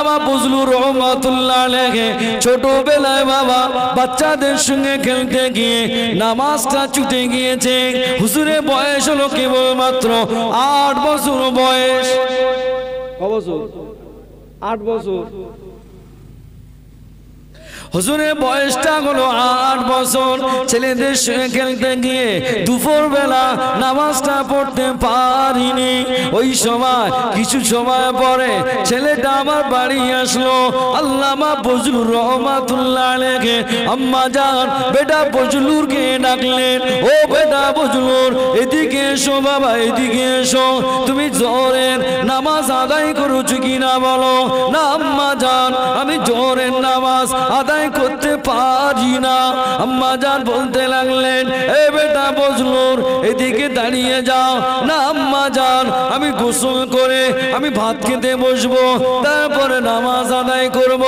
আল্লামা ফজলুর রহমাতুল্লাহ আলাইহি ছোটবেলায় বাবা বাচ্চাদের সঙ্গে খেলতে গিয়ে নামাজটা ছুটে গিয়েছে। হুজুরের বয়স হলো কেবলমাত্র 8 বছর বয়স। কত বছর? 8 বছর। হুজুরের বয়সটা হলো 8 বছর। ছেলেদের সঙ্গে খেলতে গিয়ে দুপুর বেলা নামাজটা পড়তে পারিনি। ওই সময় কিছু সময় পরে ছেলেটা আমার বাড়ি আসলো। আল্লামা ফজলুর রহমাতুল্লাহ আলাইহি আম্মা জান বেটা ফজলুরকে ডাকলেন, ও বেটা ফজলুর এদিকে এসো বাবা, এদিকে এসো। তুমি জোহরের নামাজ আদায় করেছো কিনা বলো। না আম্মা জান, আমি জোহরের নামাজ আদায় করতে পারি না। আম্মা জান বলতে লাগলেন, এ বেটা ফজলুর এদিকে দাঁড়িয়ে যাও। না আম্মা জান, আমি গোসল করে আমি ভাত খেতে বসবো, তারপরে নামাজ আদায় করব।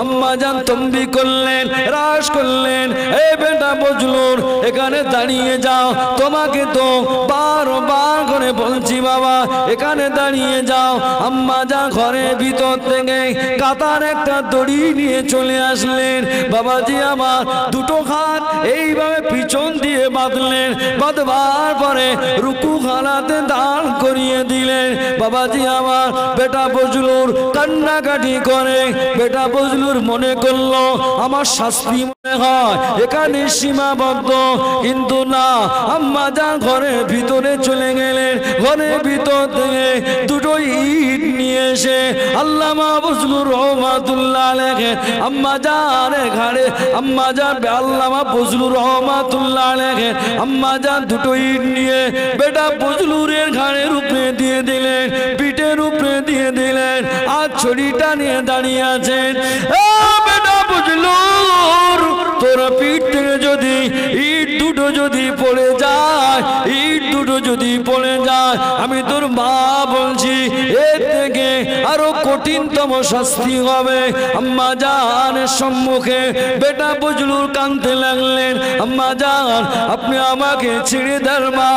আম্মা জান তম্বি করলেন, রাশ করলেন, এ বেটা ফজলুর এখানে দাঁড়িয়ে যাও। তোমাকে তো বারবার করে বলছি বাবা এখানে দাঁড়িয়ে যাও। আম্মা জান ঘরের ভিতর থেকে কাতার একটা দড়ি নিয়ে চলে আসলেন। বাবাজি আমার দুটো হাত এইভাবে পিছন দিয়ে বাঁধলেন। বাঁধবার পরে রুকু খানাতে দাঁড় করিয়ে দিলেন। বাবাজি আমার বেটা ফজলুর কান্নাকাটি করে। বেটা ফজলুর মনে করলো আমার শাস্তি মনে হয় এখানে সীমাবদ্ধ, কিন্তু না। আম্মা জান ঘরের ভিতরে চলে গেলেন। ঘরের ভিতর থেকে দুটো ইট নিয়ে এসে আল্লামা ফজলুর রহমাতুল্লাহ আলাইহি আম্মা জানের ঘাড়ে, আম্মা জান আল্লামা ফজলুর রহমাতুল্লাহ আলাইহি আম্মা জান দুটো ইট নিয়ে বেটা ফজলুরের ঘাড়ের উপরে দিয়ে দিলেন, পিঠের উপরে দিয়ে দিলেন। আর ছড়িটা নিয়ে দাঁড়িয়ে আছেন। বেটা ফজলুর তোর পিঠ থেকে যদি ইট দুটো যদি পড়ে যায়, ইট দুটো যদি পড়ে যায়, আমি তোর মা বলছি এর থেকে আরো কঠিনতম শাস্তি হবে। আম্মা জানের সম্মুখে বেটা ফজলুর কাঁদতে লাগলেন, আম্মা জান আপনি আমাকে ছেড়ে দেন মা,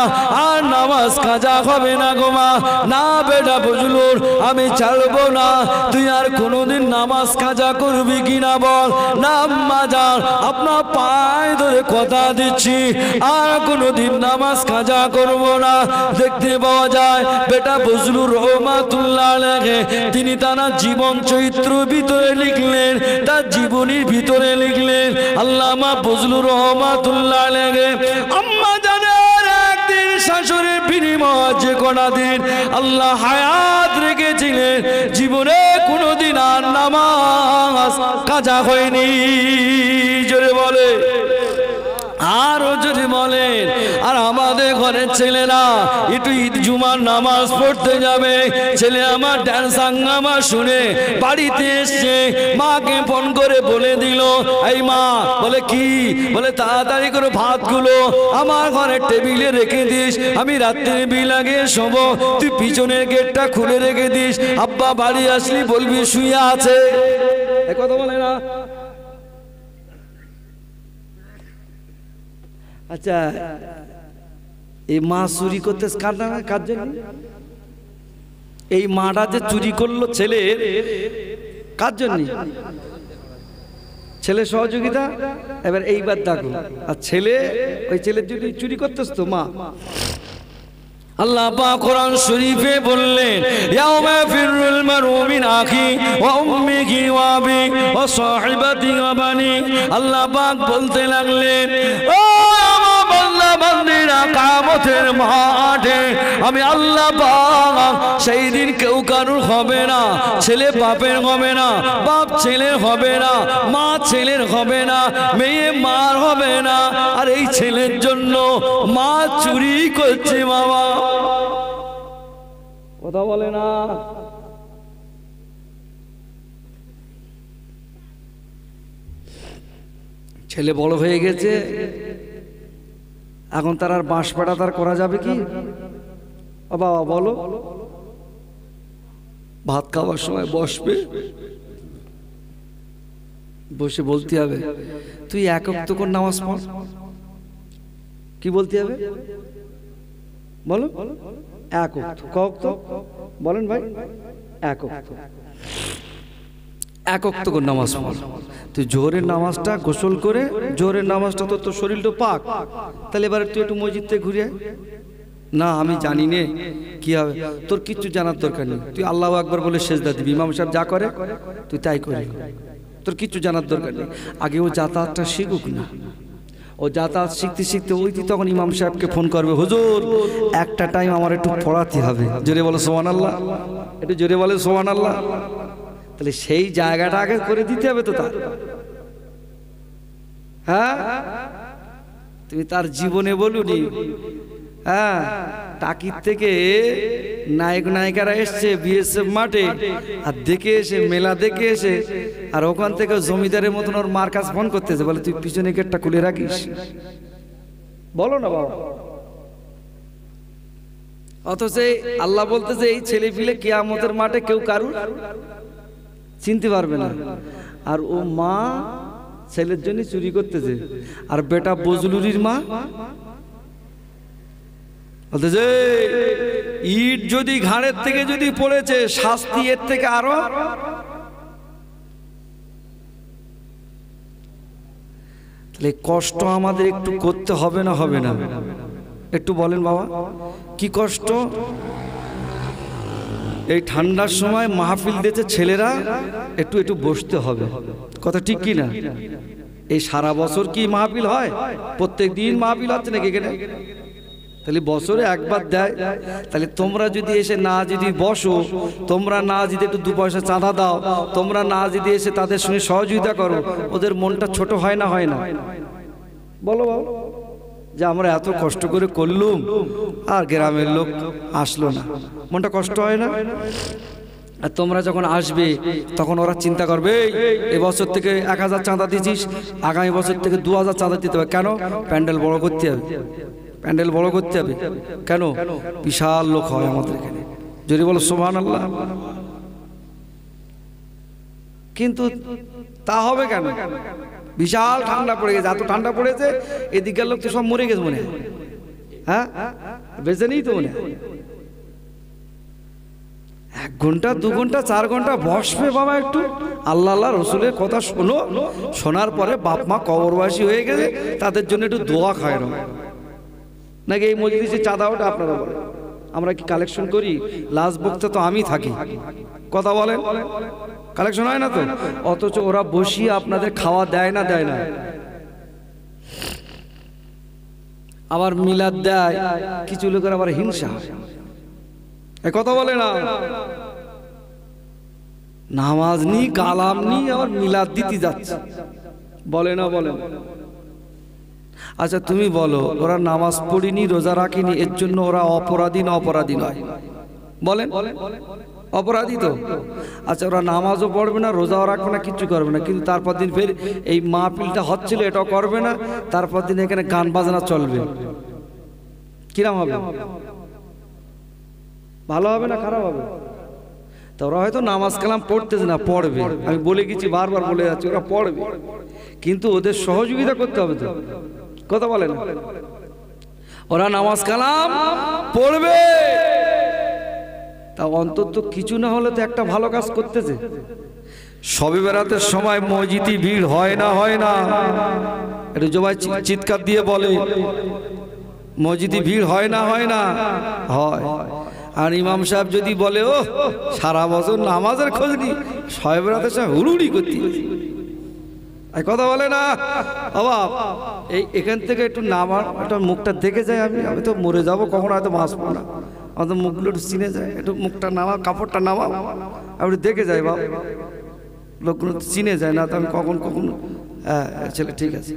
আর নামাজ কাজা হবে না গো মা। না বেটা ফজলুর আমি ছাড়বো না, তুই আর কোনোদিন নামাজ কাজা করবি কিনা বল। না আম্মা জান আপনার পায়ে ধরে কথা দিচ্ছি আর কোনোদিন নামাজ কাজা করব না। দেখতে পাওয়া যায় বেটা ফজলুর রহমাতুল্লাহ আলাইহি তিনি তার জীবন চরিত্র ভিতরে লিখলেন, তার জীবনীর ভিতরে লিখলেন আল্লামা ফজলুর রহমাতুল্লাহ আলাইহি আম্মা জানের একদিন শাশুড়ির বিনিময় যে কটা দিন আল্লাহ হায়াত রেখেছিলেন, জীবনে কোনোদিন আর নামাজ কাজা হয়নি। জোরে বলে, আরো যদি বলেন। আর আমাদের ঘরের ছেলেরা একটু ঈদ জুমার নামাজ পড়তে যাবে, ছেলে আমার ডান্স হাঙ্গামা শুনে বাড়িতে এসছে, মাকে ফোন করে বলে দিল, এই মা বলে কি, বলে তাড়াতাড়ি করে ভাতগুলো আমার ঘরের টেবিলে রেখে দিস, আমি রাত্রে বিলাগে শোবো, তুই পিছনের গেটটা খুলে রেখে দিস, আব্বা বাড়ি আসলি বলবি শুয়ে আছে। এ কথা বলে না? আচ্ছা এই মা চুরি করতে কার জন্য? এই মাটা যে চুরি করলো ছেলে কার জন্য? ছেলে সহযোগিতা। এবার এইবার দেখো, আর ছেলে ওই ছেলের জন্য চুরি করতেছ তো মা। আল্লাহ পাক কোরআন শরীফে বললেন, ইয়াউমা ফিরুল মারউ মিন আখি ওয়া উম্মিহি ওয়া আবি ওয়া সাহিবাতি ওয়া বানি। আল্লাহ পাক বলতে লাগলেন, ও আমার বান্দা বান্দীরা, কিয়ামতের মাঠে আমি আল্লাহ পাক সেই দিন কেউ কারুর হবে না, ছেলে বাপের হবে না, বাপ ছেলের হবে না, মা ছেলের হবে না, মেয়ে মার হবে না। আর এই ছেলের জন্য মা চুরি করছে বাবা, কথা বলে না? ছেলে বড় হয়ে গেছে, এখন তার আর বাঁশ পাড়া তার করা যাবে কি? ও বাবা বলো, ভাত খাওয়ার সময় বসবে, বসে বলতে হবে তুই এক ওয়াক্ত করে নামাজ পড়। কি বলতে হবে বলো? এক ওয়াক্ত। ক ওয়াক্ত বলেন ভাই? এক ওয়াক্ত। এক ওয়াক্ত করে নামাজ পড়। তুই জোহরের নামাজটা গোসল করে, জোহরের নামাজটা তোর শরীরটা পাক, তাহলে এবারে তুই একটু মসজিদ থেকে ঘুরে আয়। না আমি জানি নে কি হবে, তোর কিচ্ছু জানার দরকার নেই, তুই আল্লাহু আকবার বলে সেজদা দিবি, ইমাম সাহেব যা করে তুই তাই করবি, তোর কিচ্ছু জানার দরকার নেই। আগে ও যাতায়াতটা শিখুক না, ও যাতায়াত শিখতে শিখতে ওই তুই তখন ইমাম সাহেবকে ফোন করবে, হুজুর একটা টাইম আমার একটু পড়াতে হবে, জোরে বলো সুবহানাল্লাহ, একটু জোরে বলে সুবহানাল্লাহ। তাহলে সেই জায়গাটা আগে করে দিতে হবে তো তার। হ্যাঁ তুমি তার জীবনে বলুনি, হ্যাঁ টাকির থেকে নায়ক নায়িকারা এসছে বিএসএফ মাঠে, আর দেখে এসে মেলা দেখে এসে, আর ওখান থেকে জমিদারের মতন ওর মার কাছে ফোন করতেছে, বলে তুই পিছনে গেটটা খুলে রাখিস, বলো না বাবা। অথচ আল্লাহ বলতেছে এই ছেলে পিলে কিয়ামতের মাঠে কেউ কারুর চিনতে পারবে না। আর ও মা ছেলের জন্য চুরি করতেছে, আর বেটা বজলুরির মা বলতেছে ইট যদি ঘাড়ের থেকে যদি পড়েছে শাস্তি এর থেকে আরো। তাহলে কষ্ট আমাদের একটু করতে হবে না, হবে না? একটু বলেন বাবা কি কষ্ট। এই ঠান্ডার সময় মাহফিল দিতে ছেলেরা একটু একটু বসতে হবে, কথা ঠিক কি না? এই সারা বছর কি মাহফিল হয়? প্রত্যেক দিন মাহফিল হচ্ছে নাকি এখানে? তাহলে বছরে একবার দেয়। তাহলে তোমরা যদি এসে না যদি বসো, তোমরা না যদি একটু দু পয়সা চাঁদা দাও, তোমরা না যদি এসে তাদের সঙ্গে সহযোগিতা করো, ওদের মনটা ছোট হয় না, হয় না? বলো বাবা, যে আমরা এত কষ্ট করে করলুম আর গ্রামের লোক আসলো না, মনটা কষ্ট হয় না? আর তোমরা যখন আসবে তখন ওরা চিন্তা করবে এবছর থেকে 1000 চাঁদা দিয়েছিস, আগামী বছর থেকে 2000 চাঁদা দিতে হবে। কেন? প্যান্ডেল বড় করতে হবে, প্যান্ডেল বড় করতে হবে। কেন? বিশাল লোক হয় আমাদের এখানে, যদি বলো সুবহানাল্লাহ। কিন্তু তা হবে কেন? বিশাল ঠান্ডা পড়ে গেছে, এত ঠান্ডা পড়েছে এদিকের লোক তো সব মরে গেছে মনে হয়। হ্যাঁ বেঁচে নেই তো মনে হয়। 1 ঘন্টা 2 ঘন্টা 4 ঘন্টা বসবে বাবা, একটু আল্লাহ আল্লাহ রসুলের কথা শোনো, শোনার পরে বাপ মা কবরবাসী হয়ে গেছে তাদের জন্য একটু দোয়া খায় না নাকি? এই মজলিসে চাঁদা ওটা আপনারা বলেন, আমরা কি কালেকশন করি? লাস্ট বক্তা তো আমি থাকি, কথা বলেন, কালেকশন হয় না তো। অথচ ওরা বসিয়ে আপনাদের খাওয়া দেয় না, দেয় না। আবার মিলাদ দেয়, কিছু লোকের আবার হিংসা, এই কথা বলে না। নামাজ নি কালাম নি আবার মিলাদ দিতে যাচ্ছে, বলে না? বলেন। আচ্ছা তুমি বলো, ওরা নামাজ পড়িনি রোজা রাখিনি এর জন্য ওরা অপরাধী না অপরাধী নয়? বলেন, অপরাধী তো। আচ্ছা ওরা নামাজও পড়বে না, রোজাও রাখবে না, কিচ্ছু করবে না, কিন্তু তারপর দিন ফের এই মাহফিলটা হচ্ছিল এটাও করবে না, তারপর দিন এখানে গান বাজনা চলবে, কিরম হবে? ভালো হবে না খারাপ হবে? তা ওরা হয়তো নামাজ কালাম পড়তেছে না, পড়বে, আমি বলে গেছি, বারবার বলে যাচ্ছি, ওরা পড়বে, কিন্তু ওদের সহযোগিতা করতে হবে তো, কথা বলে না? ওরা নামাজ কালাম পড়বে, তা অন্তত কিছু না হলে তো একটা ভালো কাজ করতেছে। শবে বেরাতের সময় মসজিদে ভিড় হয় না, হয় না? একটু জবাই চিৎকার দিয়ে বলে, মসজিদে ভিড় হয় না, হয় না? হয়। আর ইমাম সাহেব যদি বলে ও সারা বছর নামাজের খোঁজ নি, শবে বেরাতের সময় হুড়ুড়ি করতে, কথা বলে না? বাবা এই এখান থেকে একটু নামার একটা মুখটা দেখে যায়, আমি তো মরে যাবো, কখনো হয়তো বাঁচবো না, আমাদের মুখগুলো একটু চিনে যায়, একটু মুখটা নামা, কাপড়টা নামা, আপনি দেখে যায় বাবা, লোকগুলো চিনে যায় না তো আমি কখন কখন। হ্যাঁ ছেলে ঠিক আছে,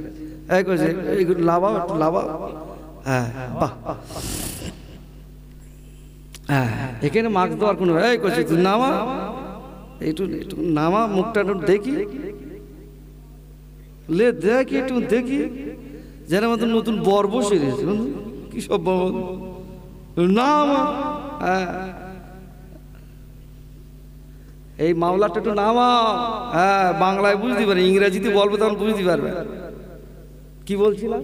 এই করছে এইগুলো লাভাও, একটু লাভাও। হ্যাঁ বাহ, হ্যাঁ এখানে মাস্ক দেওয়ার কোনো, এই করছে তুই নামা, একটু একটু নামা, মুখটা একটু দেখি, লে দেখি একটু দেখি, যেন আমাদের নতুন বর বসে গেছে, কি সব নামা। হ্যাঁ এই মামলাটা একটু নামা, হ্যাঁ বাংলায় বুঝতে পারে, ইংরেজিতে বলবো তখন বুঝতে পারবে। কি বলছিলাম?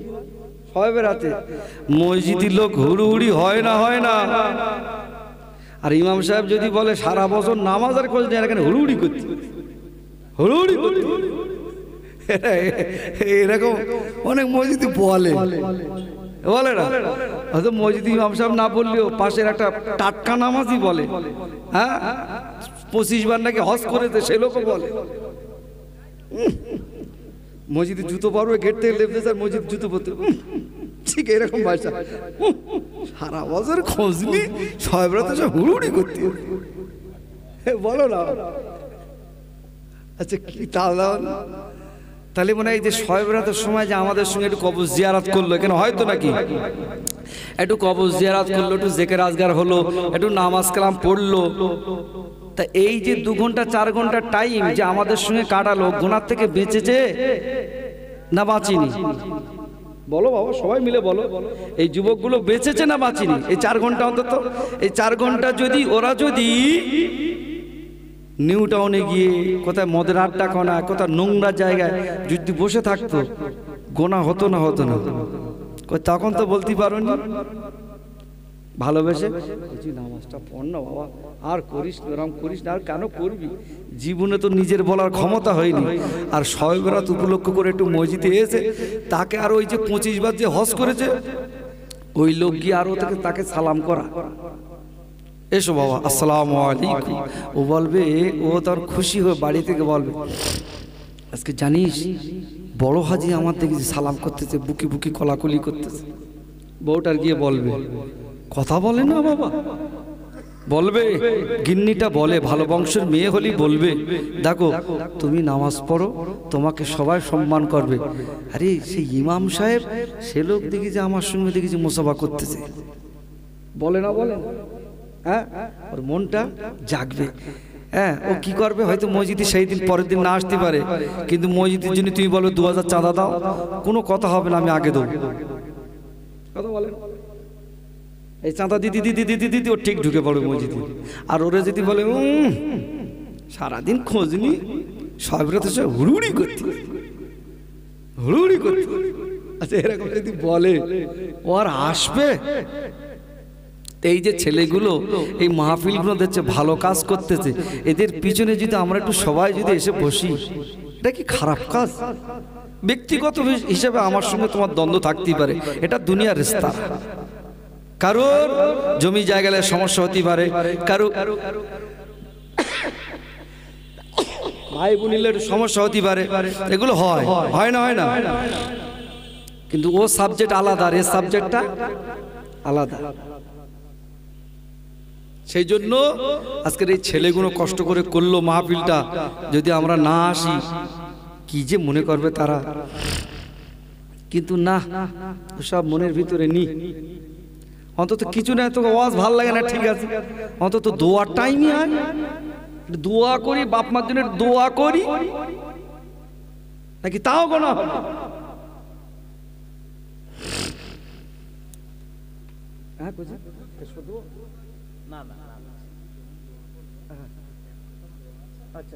শবে বেরাতে মসজিদের লোক হুড়ুহুড়ি হয় না, হয় না? আর ইমাম সাহেব যদি বলে সারা বছর নামাজ আর খোঁজ নেই, এখানে হুড়ুহুড়ি করতে, হুড়ুড়ি করতে। এরকম অনেক মসজিদে বলে বলে না, হয়তো মসজিদ ইমাম সাহেব না বললেও পাশের একটা টাটকা নামাজি বলে, হ্যাঁ 25 বার নাকি হজ করেছে সে লোকও বলে। মসজিদে জুতো পরবে, গেট থেকে লেপতে স্যার মসজিদ জুতো পরতে, ঠিক এরকম ভাষা। সারা বছর খোঁজ নি, সবাই তো সব হুড়ুড়ি করতে বলো না। আচ্ছা কি তাহলে মনে হয় এই যে শবে বরাতের সময় যে আমাদের সঙ্গে একটু কবর জিয়ারত করলো, এখানে হয়তো নাকি একটু কবর জিয়ারত করলো, একটু জিকির আজগার হলো, একটু নামাজ কালাম পড়লো, তা এই যে 2 ঘন্টা 4 ঘন্টা টাইম যে আমাদের সঙ্গে কাটালো, গুনাহ থেকে বেঁচেছে না বাঁচিনি? বলো বাবা, সবাই মিলে বলো, এই যুবকগুলো বেঁচেছে না বাঁচিনি? এই 4 ঘন্টা অন্তত, এই 4 ঘন্টা যদি ওরা যদি নিউ টাউনে গিয়ে কোথায় মদের আড্ডা কোনা, কোথায় নোংরা জায়গায় যদি বসে থাকতো, গোনা হতো না? হতো না? তখন তো বলতে পারো নি ভালোবেসে নামাজটা পড় না বাবা, আর করিস না, এরকম করিস না, আর কেন করবি? জীবনে তো নিজের বলার ক্ষমতা হয়নি, আর শবে বরাত উপলক্ষ করে একটু মসজিদে এসে তাকে আর ওই যে 25 বার যে হজ করেছে ওই লোক গিয়ে আরো তাকে সালাম করা, এসো বাবা আসসালামু আলাইকুম, ও বলবে, ও তার খুশি হয়ে বাড়ি থেকে বলবে, আজকে জানিস বড় হাজি আমার দেখেছি সালাম করতেছে, বুকি বুকি কলাকলি করতেছে। বউটার গিয়ে বলবে, কথা বলে না বাবা, বলবে গিন্নিটা বলে, ভালো বংশের মেয়ে হলেই বলবে, দেখো তুমি নামাজ পড়ো, তোমাকে সবাই সম্মান করবে। আরে সেই ইমাম সাহেব সে লোক দেখেছি আমার সঙ্গে দেখেছি মুসাফা করতেছে, বলে না? বলে না? হ্যাঁ, ওর মনটা জাগবে। হ্যাঁ, ও কি করবে, হয়তো মসজিদে সেই দিন পরের দিন না আসতে পারে, কিন্তু মসজিদের জন্য তুমি বলো 2000 চাঁদা দাও, কোনো কথা হবে না, আমি আগে দেবো। কথা বলেন, এই চাঁদা দিদি দিদি দিদি দিদি ও ঠিক ঢুকে পড়বে মসজিদে। আর ওরা যদি বলে সারাদিন খোঁজ নি, সবরা তো সব হুড়ুড়ি করতে, হুড়ুড়ি করতে। আচ্ছা এরকম যদি বলে ও আর আসবে? এই যে ছেলেগুলো এই মাহফিলগুলো দেখছে ভালো কাজ করতেছে, এদের পিছনে যদি আমরা একটু সবাই যদি এসে বসি, এটা কি খারাপ কাজ? ব্যক্তিগত হিসেবে আমার সঙ্গে তোমার দ্বন্দ্ব থাকতেই পারে, এটা দুনিয়ার রিস্তা। কারোর জমি জায়গায় সমস্যা হতে পারে, কারো ভাই বোনের সমস্যা হতে পারে, এগুলো হয়, হয় না? হয় না? কিন্তু ও সাবজেক্ট আলাদা, আর এ সাবজেক্টটা আলাদা। সেই জন্য আজকের এই ছেলেগুলো কষ্ট করে করলো মাহফিলটা, যদি আমরা না আসি কি যে মনে করবে তারা। কিন্তু না, সব মনের ভিতরে নি, অন্তত কিছু না, তো আওয়াজ ভাল লাগে না, ঠিক আছে, অন্তত দোয়ার টাইমই হয়, দোয়া করি, বাপ মার জন্য দোয়া করি নাকি, তাও গোনা হবে। হ্যাঁ আচ্ছা,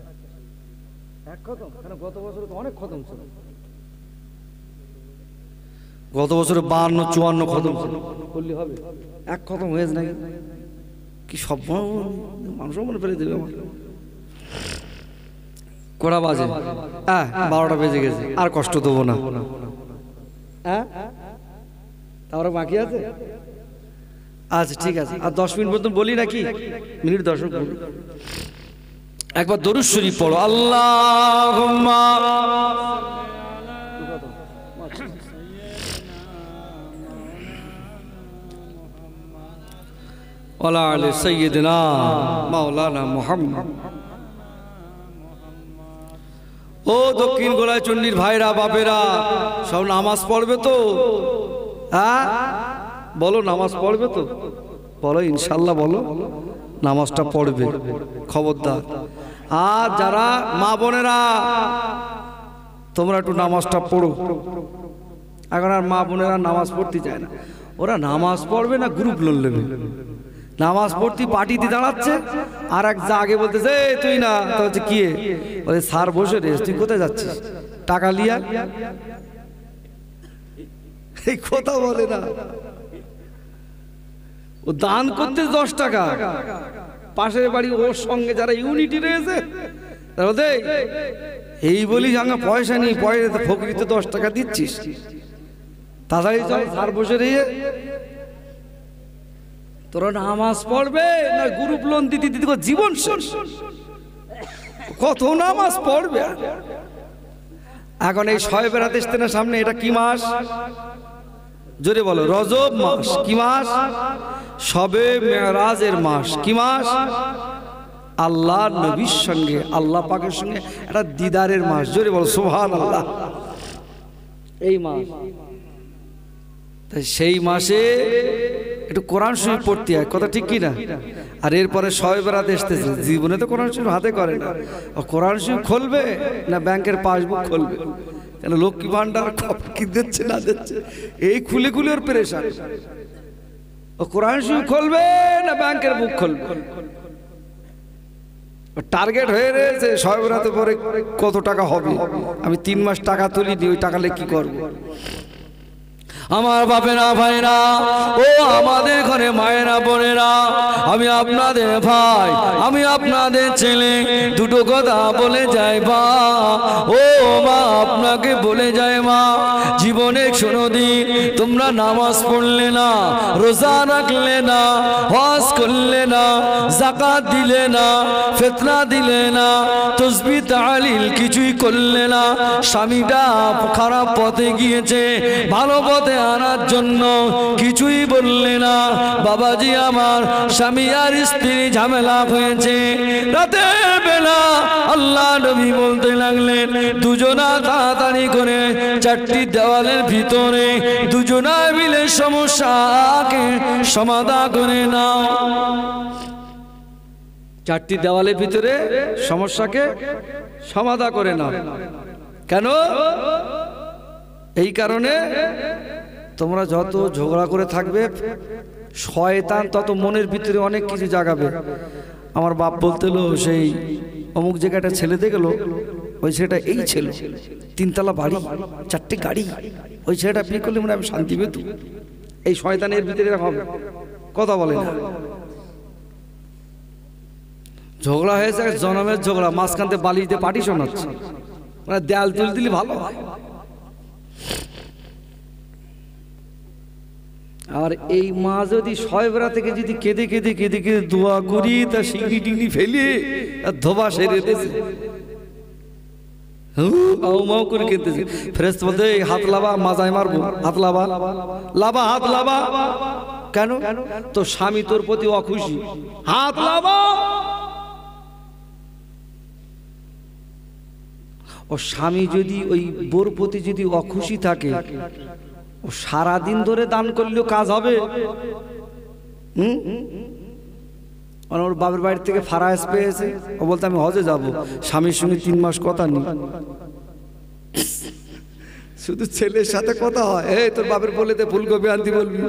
এক খতম, গত বছরে তো অনেক খতম ছিল, গত বছরে 52-54 খতম ছিল, করলে হবে? এক খতম হয়েছে নাকি? কি সব মানুষ মনে ফেলে দেবে আমার। কটা বাজে? 12টা বেজে গেছে, আর কষ্ট দেবো না। হ্যাঁ, তারপরে বাকি আছে। আচ্ছা ঠিক আছে, আর 10 মিনিট পর্যন্ত বলি নাকি? মিনিট 10 বলি। একবার দরুদ শরীফ পড়ো, আল্লাহুম্মা ওয়ালা আলি সাইয়্যিদিনা মাওলানা মুহাম্মদ। ও দক্ষিণ গোলায় চন্ডীর ভাইরা, বাপেরা, সব নামাজ পড়বে তো? হ্যাঁ বলো, নামাজ পড়বে তো? বলো ইনশাল্লাহ, বলো নামাজটা পড়বে, খবরদার। আর যারা মা বোনেরা, তোমরা একটু নামাজটা পড়ো। এখন আর মা বোনেরা নামাজ পড়তে চায় না, ওরা নামাজ পড়বে না গ্রুপ লোন নেবে। নামাজ পড়তে পার্টিতে দাঁড়াচ্ছে, আর এক যা আগে বলতেছে তুই না, তো হচ্ছে কি বলে, স্যার বসে রে, তুই কোথায় যাচ্ছিস? টাকা লিয়া, এই কথা বলে না। ও দান করতে 10 টাকা, পাশের বাড়ি ওর সঙ্গে যারা ইউনিটি রয়েছে এই বলি আমার পয়সা নেই, পয়সা ফকরিতে 10 টাকা দিচ্ছিস, তাড়াতাড়ি চল ধার বসে রয়ে তোরা নামাজ পড়বে না গ্রুপ লোন দিতে দিতে জীবন শেষ। কত নামাজ পড়বে এখন এই শবে বরাত আসছে না সামনে, এটা কি মাস জোরে বলো? রজব মাস। কি মাস? শবে মেরাজের মাস। কি মাস? আল্লাহ নবীর সঙ্গে আল্লাহ পাকের সঙ্গে একটা দিদারের মাস। জোরে বলো সুবহানাল্লাহ। এই মাস, তাই সেই মাসে একটু কোরআন শরীফ পড়তে হয়, কথা ঠিক কি না? আর এরপরে শবে বরাত আসতেছে, জীবনে তো কোরআন শরীফ হাতে করে না, কোরআন শরীফ খুলবে না ব্যাংকের পাসবুক খুলবে? কেন লক্ষ্মী ভান্ডার কি দিচ্ছে না দিচ্ছে এই খুলে খুলে ওর পেরেশান। ও কোরআন শরীফ খুলবে না ব্যাংকের বুক খুলবে? টার্গেট হয়ে রয়েছে শবে বরাতের পরে কত টাকা হবে, আমি 3 মাস টাকা তুলিনি, ওই টাকা কি করবো? আমার বাপেরা ভাইরা ও আমাদের ঘরে মায়েরা বোনেরা, আমি আপনাদের ভাই, আমি আপনাদের ছেলে, দুটো কথা বলে যাই মা। ও মা, আপনাকে বলে যায় মা, জীবনে কোনোদিন তোমরা নামাজ পড়লে না, রোজা রাখলে না, হজ করলে না, যাকাত দিলে না, ফিতরা দিলে না, তাসবিহ তাহলিল কিছুই করলে না। স্বামীটা খারাপ পথে গিয়েছে, ভালো পথে আনার জন্য কিছুই বললে না। বাবাজি আমার, স্বামী আর স্ত্রী ঝামেলা হয়েছে, রাতের বেলা আল্লাহ নবী বলতে লাগলেন, দুজনা তাড়াতাড়ি করে 4টি দেওয়ালের ভিতরে দুজনা মিলে সমস্যাকে সমাধান করে নাও। 4টি দেওয়ালের ভিতরে সমস্যাকে সমাধান করে নাও। কেন? এই কারণে তোমরা যত ঝগড়া করে থাকবে শয়তান তত মনের ভিতরে অনেক কিছু জাগাবে। আমার বাপ বলতেলো, সেই অমুক জায়গাটা ছেলে দেখলো, ওই ছেলেটা এই ছেলে, 3 তলা বাড়ি, 4টি গাড়ি, ওই ছেলেটা বিয়ে করলে মনে আমি শান্তি পেত। এই শয়তানের ভিতরে হবে, কথা বলে না। ঝগড়া হয়েছে, জনমের ঝগড়া, মাঝখানতে বালিতে পার্টিশন হচ্ছে, মানে দেয়াল তুল দিলে ভালো হয়। আর এই মা যদি শবে বরাত থেকে যদি কেঁদে কেঁদে কেঁদে কেঁদে দোয়া করি, তা সিঁড়ি টিঙি ফেলে আর ধোবা সেরে দিয়েছে, মাও করে কেঁদেছে। ফেরেশতা বলতে, হাত লাবা, মাজায় মারবো, হাত লাবা, লাবা, হাত লাবা। কেন? তো স্বামী তোর প্রতি অখুশি, হাত লাবা। ও স্বামী যদি ওই বোর প্রতি যদি অখুশি থাকে, ও সারাদিন ধরে দান করলেও কাজ হবে। ওর বাবার বাড়ি থেকে ফারাজ পেয়েছে, ও বলতে আমি হজে যাব, স্বামীর সঙ্গে 3 মাস কথা নেই, শুধু ছেলের সাথে কথা হয়। এই তোর বাপের বলে দে ফুলকপি আনতে বলবি,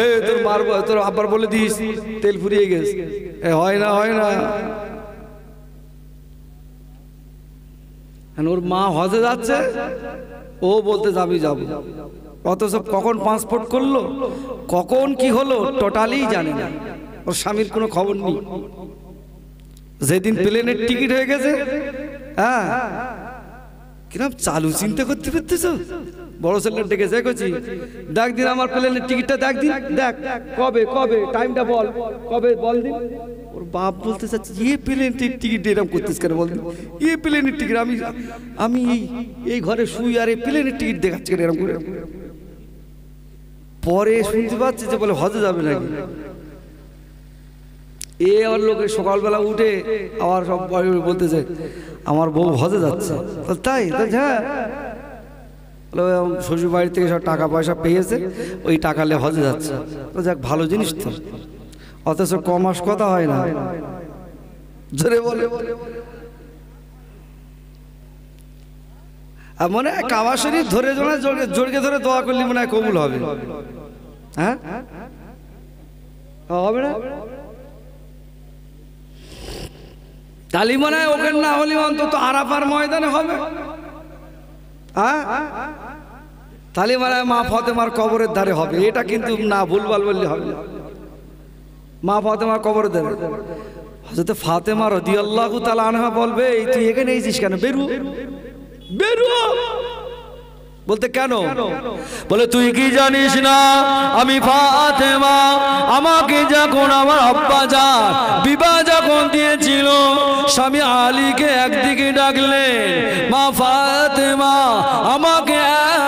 এই তোর মার তোর আব্বার বলে দিস তেল ফুরিয়ে গেছে, হয় না, হয় না। ওর মা হজে যাচ্ছে, ও বলতে যাবি যাব, অথচ কখন পাসপোর্ট করলো, কখন কি হলো টোটালি জানে না, ওর স্বামীর কোনো খবর নেই। যেদিন প্লেনের টিকিট হয়ে গেছে, হ্যাঁ কিরম চালু চিন্তা করতে পারতেছ, বড় ছেলেটা ডেকেছে, কইছি দেখ দিন আমার প্লেনের টিকিটটা, দেখ দিন, দেখ কবে কবে টাইমটা বল, কবে বল দিন। ওর বাপ বলতে চাচ্ছে, প্লেনের টিকিট এরকম করতেছ কেন বল দিন, প্লেনের টিকিট, আমি এই ঘরে শুই আর এই প্লেনের টিকিট দেখাচ্ছি কেন এরকম করে। পরে শুনতে পাচ্ছি যে বলে হজে যাবে নাকি। আর লোকে সকালবেলা উঠে আবার সব বলতেছে আমার বউ হজে যাচ্ছে, তাই? হ্যাঁ, শ্বশুর বাড়ি থেকে সব টাকা পয়সা পেয়েছে, ওই টাকা নিয়ে হজে যাচ্ছে। তো যাক, ভালো জিনিস তো, অথচ কমাস কথা হয় না, জোরে বলে। মনে হয় কাবা শরীফ ধরে জড়িয়ে ধরে দোয়া করলে মনে হয় কবুল হবে। হ্যাঁ, হবে না? তালি মনে হয় ওখানে না হলে অন্তত আরাফার ময়দানে হবে। হ্যাঁ, তালি মনে হয় মা ফাতেমার কবরের ধারে হবে। এটা কিন্তু না, ভুলভাল বললে হবে। মা ফাতেমার কবরের ধারে হযরত ফাতেমা রাদিয়াল্লাহু তাআলা আনহা বলবে, এই তুই এখানে এসেছিস কেন? বেরু বেরু। বলতে কেন? বলে তুই কি জানিস না আমি ফাতেমা, আমাকে যখন আমার আব্বা জান বিবাহ যখন দিয়েছিল, স্বামী আলীকে একদিকে ডাকলেন, মা ফাতেমা আমাকে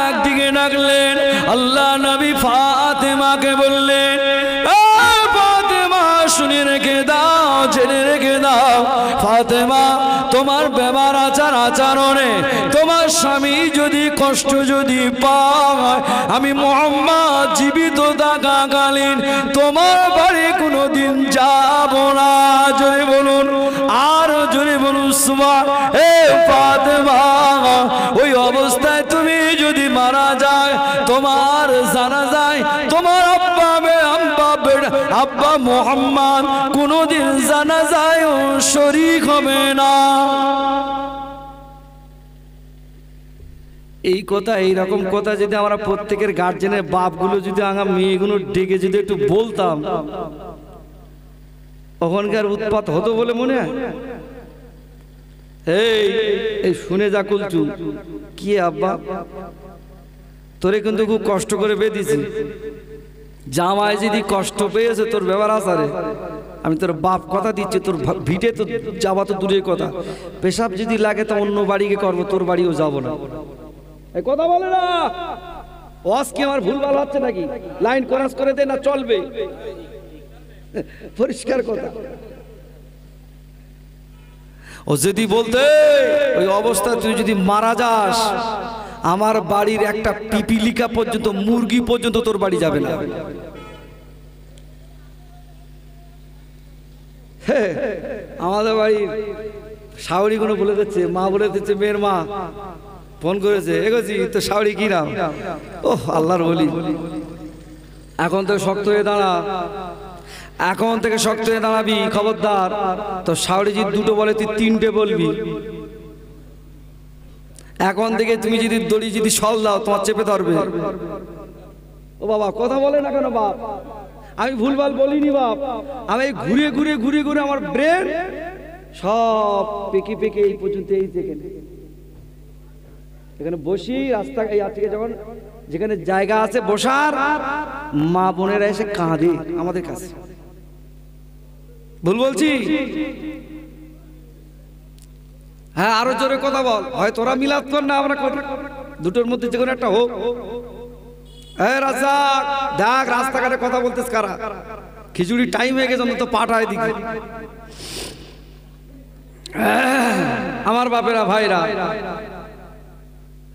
একদিকে ডাকলেন, আল্লাহ নবী ফাতেমাকে বললেন, ফাতেমা শুনে রেখে দাও, জেনে রেখে দাও, ফাতেমা তোমার ব্যবহার আচার আচরণে তোমার স্বামী যদি কষ্ট যদি পায়, আমি মুহাম্মদ জীবিত থাকাকালীন তোমার বাড়ি কোনোদিন যাব না। জোরে বলুন, আর জোরে বলুন সুবহান। হে ফাতেমা, ওই অবস্থায় তুমি যদি মারা যায়, তোমার জানাজায় তোমার আব্বা মুহাম্মদ কোনোদিন জানাজায় শরীক হবে না। এই কথা, এইরকম কথা যদি আমরা প্রত্যেকের গার্জেনের বাপগুলো যদি আমার মেয়েগুলো ডেকে যদি একটু বলতাম, ওখানকার উৎপাত হতো বলে মনে হয়? এই শুনে যা কুলচু, কি আব্বা তোরে কিন্তু খুব কষ্ট করে বেঁধেছি, জামাই যদি কষ্ট পেয়েছে তোর ব্যবহার আসারে, আমি তোর বাপ কথা দিচ্ছি, তোর ভিটে তো যাওয়া তো দূরের কথা, পেশাব যদি লাগে তো অন্য বাড়িকে করবো, তোর বাড়িও যাবো না। এই কথা বলে না, ওয়াজ কি আমার ভুল ভালো হচ্ছে নাকি? লাইন ক্রস করে দে না চলবে, পরিষ্কার কথা। ও যদি বলতে ওই অবস্থা তুই যদি মারা যাস, আমার বাড়ির একটা পিপিলিকা পর্যন্ত, মুরগি পর্যন্ত তোর বাড়ি যাবে না। আমাদের বাড়ির শাওরি গুলো বলে দিচ্ছে, মা বলে দিচ্ছে, মেয়ের মা ফোন করেছে, এগোছি তো শাওরি কি নাম? ওহ আল্লাহর ওলি, এখন তো শক্ত হয়ে দাঁড়া, এখন থেকে শক্ত হয়ে দাঁড়াবি, খবরদার। তো শাওরি যদি দুটো বলে তুই তিনটে বলবি। এখন থেকে তুমি যদি দড়ি যদি সল দাও, তোমার চেপে ধরবে। ও বাবা কথা বলে না কেন বাপ? আমি ভুলভাল বলিনি বাপ, আমি ঘুরে ঘুরে ঘুরে ঘুরে আমার ব্রেন সব পেকে পেকে এই পর্যন্ত, এই এখানে বসি রাস্তা, এই আজকে যখন যেখানে জায়গা আছে বসার, মা বোনেরা এসে কাঁদে আমাদের কাছে। ভুল বলছি? হ্যাঁ আরো জোরে কথা বল, হয় তোরা মিলাদ কর না আমরা কর, দুটোর মধ্যে যে কোনো একটা হোক। রাজাক দেখ রাস্তাঘাটে কথা বলতেছ কারা? খিচুড়ি টাইম হয়ে গেছে, তো পাঠায় দিকে আমার বাপেরা ভাইরা।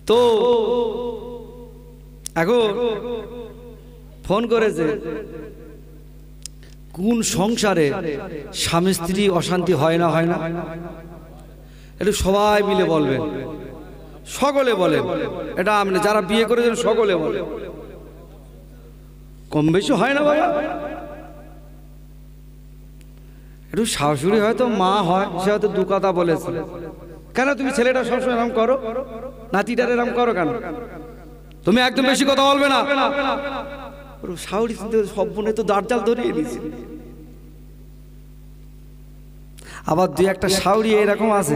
তো এখন ফোন করেছে, কোন সংসারে স্বামী স্ত্রী অশান্তি হয় না? হয় না? একটু সবাই মিলে বলবেন, সকলে বলে, এটা আপনি যারা বিয়ে করেছেন সকলে বলে। কম বেশি হয় না বাবা? একটু শাশুড়ি হয়তো মা হয়, সে হয়তো দু কথা বলেছে, কেন তুমি ছেলেটা সবসময় এরকম করো, নাতিটার এরকম করো কেন? তুমি একদম বেশি কথা বলবে না। শাশুড়ি সব বোনে তো দাঁড় ধরিয়ে দিয়েছে। আবার দুই একটা শাশুড়ি এরকম আছে,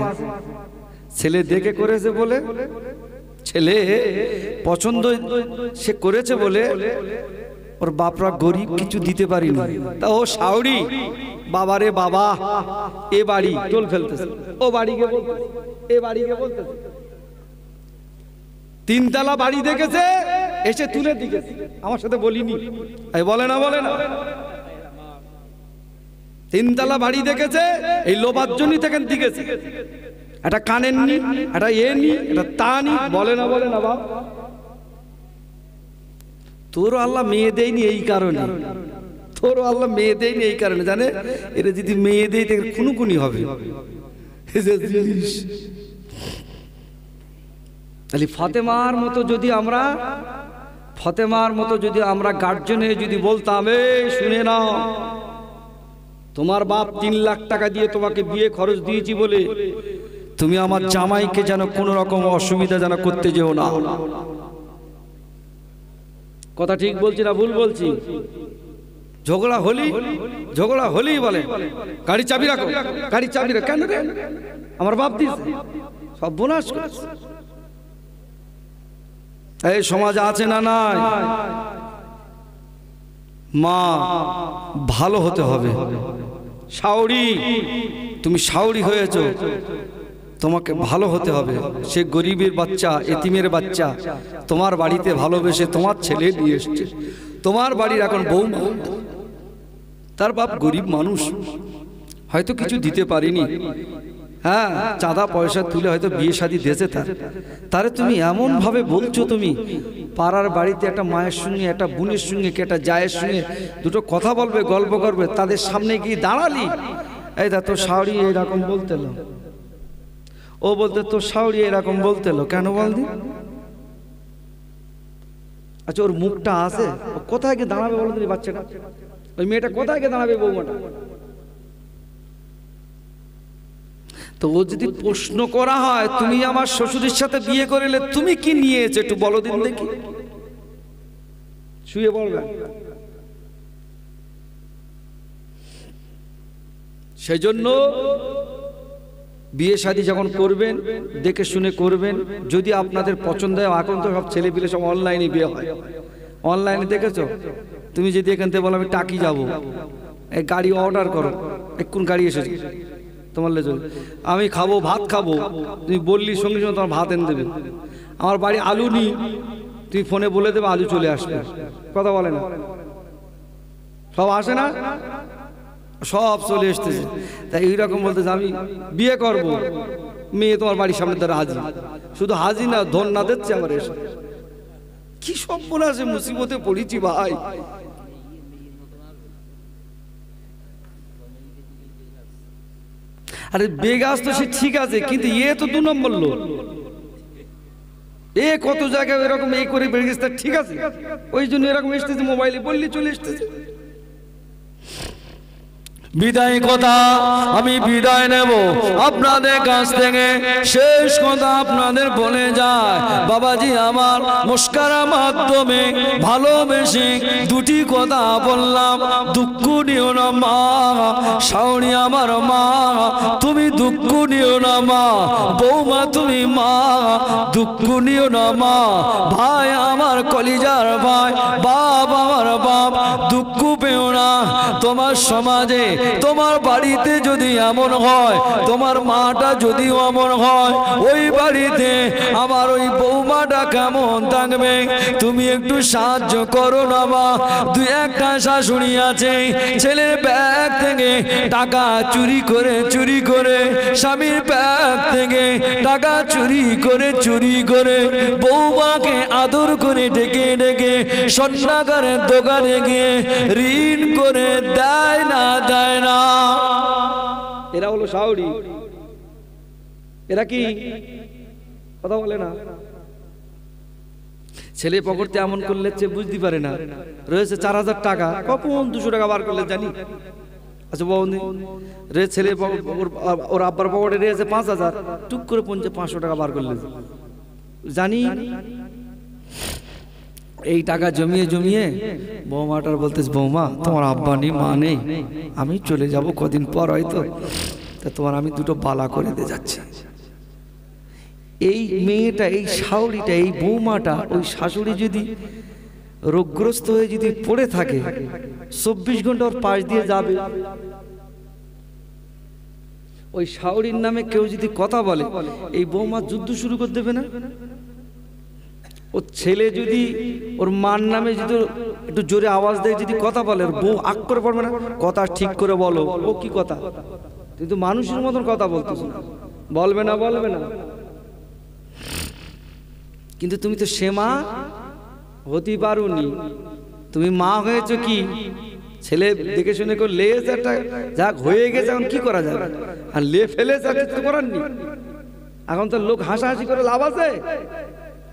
ছেলে দেখে করেছে বলে, ছেলে পছন্দ সে করেছে বলে ওর বাপরা গরিব, কিছু দিতে পারিনি, তা ও শাশুড়ি বাবারে বাবা এ বাড়ি টোল ফেলতেছে, ও বাড়িকে বলতেছে, এ বাড়িকে বলতেছে, তিনতলা বাড়ি দেখেছে এসে তুলে দিয়েছে, আমার সাথে বলিনি, বলে না বলে না। তিনতলা বাড়ি দেখেছে, এই লোভার জন্যই থেকে দিকেছে, এটা কানের নি, এটা এ নি, এটা তা নি, বলে না বলে না বাপ। তোরও আল্লাহ মেয়ে দেয়নি এই কারণে, তোরও আল্লাহ মেয়ে দেয়নি এই কারণে, জানে এরা যদি মেয়ে দেয় তাহলে খুনুখুনি হবে। ফাতেমার মতো যদি আমরা, ফাতেমার মতো যদি আমরা গার্জেনে যদি বলতাম, শুনে নাও তোমার বাপ 3 লাখ টাকা দিয়ে তোমাকে বিয়ে খরচ দিয়েছি বলে তুমি আমার জামাইকে যেন কোনো রকম অসুবিধা যেন করতে যেও না। কথা ঠিক বলছি না ভুল বলছি? ঝগড়া হলেই বলে গাড়ি চাবি রাখো, গাড়ি চাবি রাখো। কেন রে? আমার বাপ দিয়েছে, সব বোনাস করেছে। এই সমাজ আছে না নাই? মা ভালো হতে হবে। শাওরি, তুমি শাওরি হয়েছো, তোমাকে ভালো হতে হবে। সে গরিবের বাচ্চা, এতিমের বাচ্চা তোমার বাড়িতে ভালোবেসে তোমার ছেলে নিয়ে এসছে। তোমার বাড়ির এখন বৌমা, তার বাপ গরিব মানুষ, হয়তো কিছু দিতে পারিনি, হ্যাঁ চাঁদা পয়সা তুলে হয়তো বিয়ে শাদী দিয়েছে। তারে তুমি এমন ভাবে বলছো, তুমি পাড়ার বাড়িতে একটা মায়ের সঙ্গে, একটা বোনের সঙ্গে, একটা জায়ের সঙ্গে দুটো কথা বলবে, গল্প করবে, তাদের সামনে গিয়ে দাঁড়ালি, এই দা তোর শাওরি এরকম বলতে এলো, ও বলতে তোর শাওরি এরকম বলতে এলো, কেন বলদি? আচ্ছা ওর মুখটা আছে, ও কোথায় গিয়ে দাঁড়াবে বলো তুমি? বাচ্চাটা, ওই মেয়েটা কোথায় গিয়ে দাঁড়াবে? বৌমাটা। তো ও যদি প্রশ্ন করা হয়, তুমি আমার শ্বশুরের সাথে বিয়ে করিলে তুমি কি নিয়েছো একটু বলো দিন দেখি, শুয়ে বলবে। সেই জন্য বিয়ে শাদী যখন করবেন দেখে শুনে করবেন। যদি আপনাদের পছন্দ হয়, এখন তো সব ছেলে পিলে সব অনলাইনে বিয়ে হয়, অনলাইনে দেখেছো? তুমি যদি এখান থেকে বলো আমি টাকি যাবো, এই গাড়ি অর্ডার করো, এক্ষুন গাড়ি এসেছে তোমার লেজে, আমি খাবো, ভাত খাবো, তুমি বললি সঙ্গে সঙ্গে তোমার ভাত এনে দেবে। আমার বাড়ি আলু নি, তুমি ফোনে বলে দেবে আলু চলে আসবে। কথা বলে না, সব আসে না, সব চলে এসতেছে। তাই এইরকম বলতেছে আমি বিয়ে করবো, মেয়ে তোমার বাড়ির সামনে তারা হাজির, শুধু হাজির না, ধন না দিচ্ছে আমার এসে। কি সব বলে আছে, মুসিবতে পড়েছি ভাই। আরে বেগাস তো সে ঠিক আছে, কিন্তু এ তো 2 নম্বর লোক। এ কত জায়গায় এরকম এই করে বেড়ে গেছে, ঠিক আছে, ওই জন্য এরকম এসতেছে, মোবাইলে বললি চলে এসতেছে। বিদায় কথা আমি বিদায় নেব আপনাদের কাছ থেকে। শেষ কথা আপনাদের বলে যায়, বাবাজি আমার মুস্কারার মাধ্যমে ভালোবেসে দুটি কথা বললাম। দুঃখ নিও না মা, শাওরি আমার মা, তুমি দুঃখ নিও না মা, বৌমা তুমি মা, দুঃখ নিও না মা, ভাই আমার কলিজার ভাই, বাপ আমার বাপ, দুঃখ পেও না। তোমার সমাজে, তোমার বাড়িতে যদি এমন হয়, তোমার মাটা যদি এমন হয়, ওই বাড়িতে আমার ওই বৌমাটা কেমন থাকবে? তুমি একটু সাহায্য করো না মা। 2-1টা শাশুড়ি আছে, ছেলের ব্যাগ থেকে টাকা চুরি করে স্বামীর ব্যাগ থেকে টাকা চুরি করে বৌমাকে আদর করে ডেকে স্বর্ণাগারের দোকানে গিয়ে ঋণ করে দেয় না। এরা হলো শাওরি। এরা কি কথা বলে না? ছেলে পকেটে এমন করলে বুঝতে পারে না, রয়েছে 4000 টাকা, কখন 200 টাকা বার করলে জানি। আচ্ছা বৌদি রে, ছেলে ওর আব্বার পকেটে রয়েছে 5000, টুক করে 500 টাকা বার করলে জানি। এই টাকা জমিয়ে বৌমাটার বলতেছে, বৌমা তোমার আব্বা নেই, মা নেই, আমি চলে যাব কদিন পর, হয়তো তা তোমার আমি 2টো বালা করে দিয়ে যাচ্ছি। এই মেয়েটা, এই শাওরিটা, এই বৌমাটা, ওই শাশুড়ি যদি রোগগ্রস্ত হয়ে যদি পড়ে থাকে, 24 ঘন্টা ওর পাশ দিয়ে যাবে। ওই শাওরির নামে কেউ যদি কথা বলে, এই বৌমা যুদ্ধ শুরু করে দেবে না? ও ছেলে যদি ওর মার নামে যদি একটু জোরে আওয়াজ দেয়, যদি কথা বলে, বউ আগ করে পড়বে না? কথা ঠিক করে বলো, ও কি কথা, কিন্তু মানুষের মতন কথা বলতেছে না, বলবে না। কিন্তু তুমি তো সে মা হতে পারোনি, তুমি মা হয়েছো কি? ছেলে দেখে শুনে কেউ লেজ একটা যাক হয়ে গেছে, এখন কি করা যাবে? আর লে ফেলেছে, আর কিছু করার নেই। এখন তো লোক হাসাহাসি করে লাভ আছে?